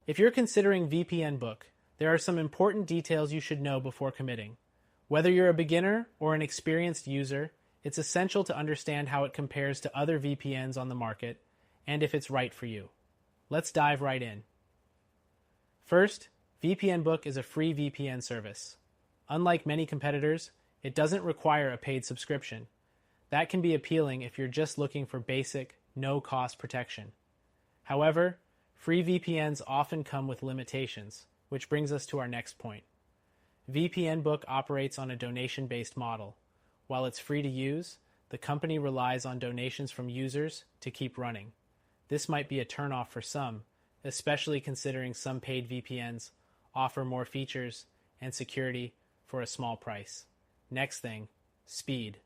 If you're considering VPNBook, there are some important details you should know before committing. Whether you're a beginner or an experienced user, it's essential to understand how it compares to other VPNs on the market and if it's right for you. Let's dive right in. First, VPNBook is a free VPN service. Unlike many competitors, it doesn't require a paid subscription. That can be appealing if you're just looking for basic, no-cost protection. However, free VPNs often come with limitations, which brings us to our next point. VPNBook operates on a donation-based model. While it's free to use, the company relies on donations from users to keep running. This might be a turnoff for some, especially considering some paid VPNs offer more features and security for a small price. Next thing, speed.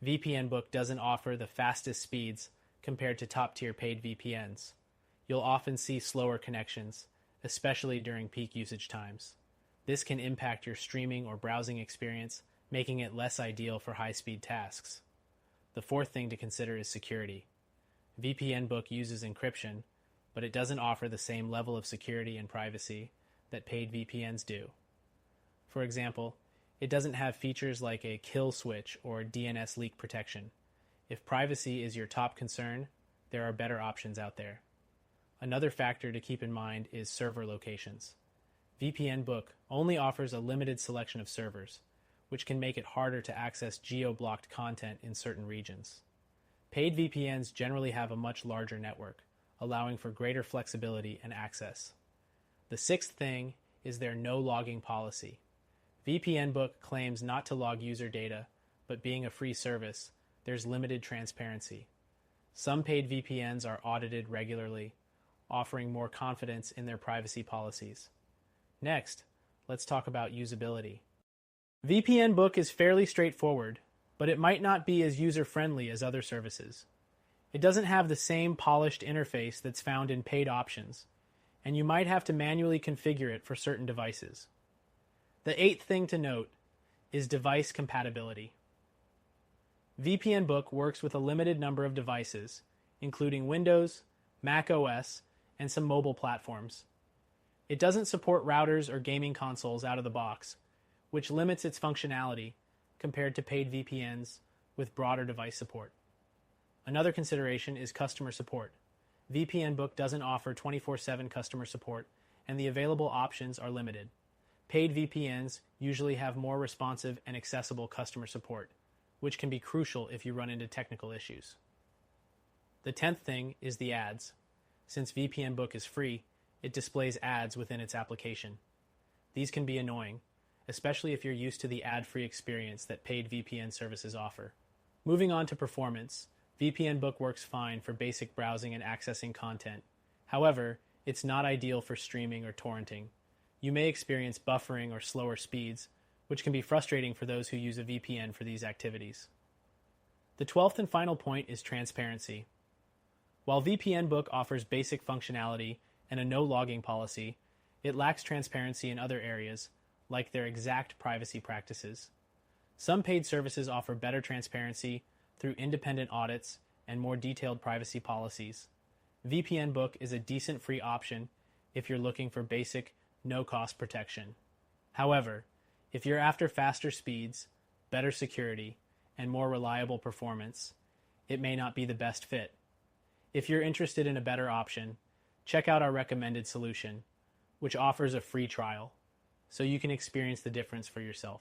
VPNBook doesn't offer the fastest speeds compared to top-tier paid VPNs. You'll often see slower connections, especially during peak usage times. This can impact your streaming or browsing experience, making it less ideal for high-speed tasks. The fourth thing to consider is security. VPNBook uses encryption, but it doesn't offer the same level of security and privacy that paid VPNs do. For example, it doesn't have features like a kill switch or DNS leak protection. If privacy is your top concern, there are better options out there. Another factor to keep in mind is server locations. VPNBook only offers a limited selection of servers, which can make it harder to access geo-blocked content in certain regions. Paid VPNs generally have a much larger network, allowing for greater flexibility and access. The sixth thing is their no logging policy. VPNBook claims not to log user data, but being a free service, there's limited transparency. Some paid VPNs are audited regularly, offering more confidence in their privacy policies. Next, let's talk about usability. VPNBook is fairly straightforward, but it might not be as user-friendly as other services. It doesn't have the same polished interface that's found in paid options, and you might have to manually configure it for certain devices. The eighth thing to note is device compatibility. VPNBook works with a limited number of devices, including Windows, Mac OS, and some mobile platforms. It doesn't support routers or gaming consoles out of the box, which limits its functionality compared to paid VPNs with broader device support. Another consideration is customer support. VPNBook doesn't offer 24/7 customer support, and the available options are limited. Paid VPNs usually have more responsive and accessible customer support, which can be crucial if you run into technical issues. The 10th thing is the ads. Since VPNBook is free, it displays ads within its application. These can be annoying, especially if you're used to the ad-free experience that paid VPN services offer. Moving on to performance, VPNBook works fine for basic browsing and accessing content. However, it's not ideal for streaming or torrenting. You may experience buffering or slower speeds, which can be frustrating for those who use a VPN for these activities. The 12th and final point is transparency. While VPNBook offers basic functionality and a no-logging policy, it lacks transparency in other areas, like their exact privacy practices. Some paid services offer better transparency through independent audits and more detailed privacy policies. VPNBook is a decent free option if you're looking for basic, no-cost protection. However, if you're after faster speeds, better security, and more reliable performance, it may not be the best fit. If you're interested in a better option, check out our recommended solution, which offers a free trial, so you can experience the difference for yourself.